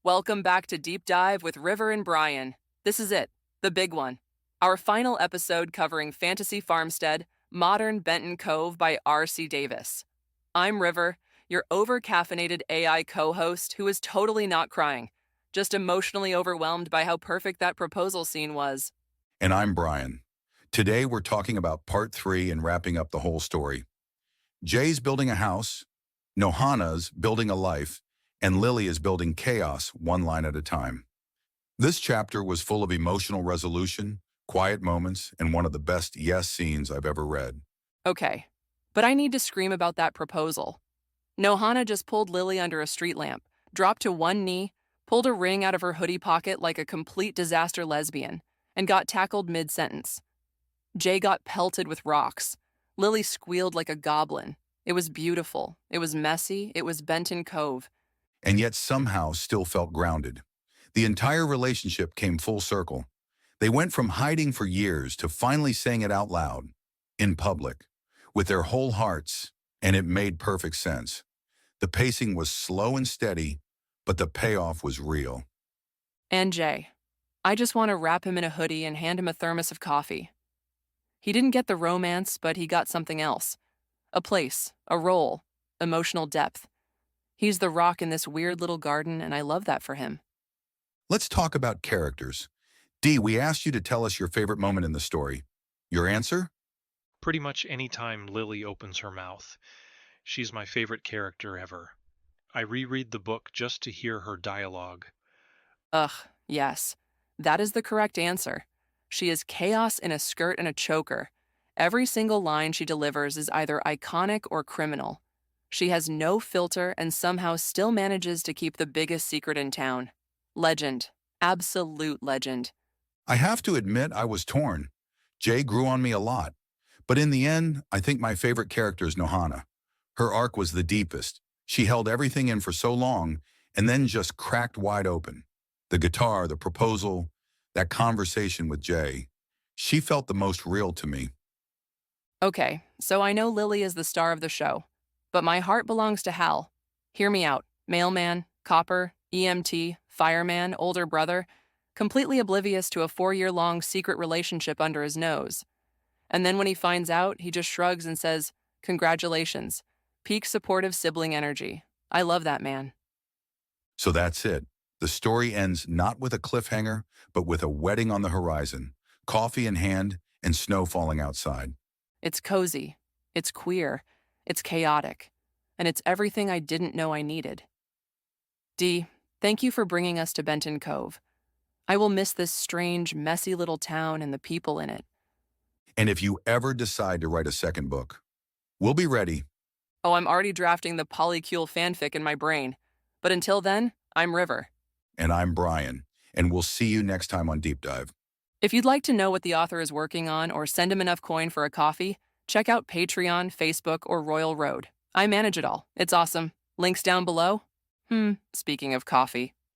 Welcome back to Deep Dive with River and Brian. This is it, the big one. Our final episode covering Fantasy Farmstead, Modern Benton Cove by R.C.Davis. I'm River, your over-caffeinated AI co-host who is totally not crying, just emotionally overwhelmed by how perfect that proposal scene was. And I'm Brian. Today we're talking about part 3 and wrapping up the whole story. Jay's building a house, Nohana's building a life, and Lily is building chaos one line at a time. This chapter was full of emotional resolution, quiet moments, and one of the best yes scenes I've ever read. Okay, but I need to scream about that proposal. Nohana just pulled Lily under a street lamp, dropped to one knee, pulled a ring out of her hoodie pocket like a complete disaster lesbian, and got tackled mid-sentence. Jay got pelted with rocks. Lily squealed like a goblin. It was beautiful. It was messy. It was Benton Cove. And yet somehow still felt grounded. The entire relationship came full circle. They went from hiding for years to finally saying it out loud, in public, with their whole hearts, and it made perfect sense. The pacing was slow and steady, but the payoff was real. And Jay. I just want to wrap him in a hoodie and hand him a thermos of coffee. He didn't get the romance, but he got something else. A place, a role, emotional depth. He's the rock in this weird little garden, and I love that for him. Let's talk about characters. Dee, we asked you to tell us your favorite moment in the story. Your answer? Pretty much any time Lily opens her mouth. She's my favorite character ever. I reread the book just to hear her dialogue. Ugh, yes. That is the correct answer. She is chaos in a skirt and a choker. Every single line she delivers is either iconic or criminal. She has no filter and somehow still manages to keep the biggest secret in town. Legend. Absolute legend. I have to admit I was torn. Jay grew on me a lot. But in the end, I think my favorite character is Nohana. Her arc was the deepest. She held everything in for so long and then just cracked wide open. The guitar, the proposal, that conversation with Jay. She felt the most real to me. Okay, so I know Lily is the star of the show, but my heart belongs to Hal. Hear me out. Mailman, copper, EMT, fireman, older brother, completely oblivious to a 4-year-long secret relationship under his nose. And then when he finds out, he just shrugs and says, "Congratulations. Peak supportive sibling energy. I love that man." So that's it. The story ends not with a cliffhanger, but with a wedding on the horizon, coffee in hand, and snow falling outside. It's cozy. It's queer. It's chaotic. And it's everything I didn't know I needed. Dee, thank you for bringing us to Benton Cove. I will miss this strange, messy little town and the people in it. And if you ever decide to write a second book, we'll be ready. Oh, I'm already drafting the polycule fanfic in my brain. But until then, I'm River. And I'm Brian, and we'll see you next time on Deep Dive. If you'd like to know what the author is working on or send him enough coin for a coffee, check out Patreon, Facebook, or Royal Road. I manage it all. It's awesome. Links down below. Speaking of coffee.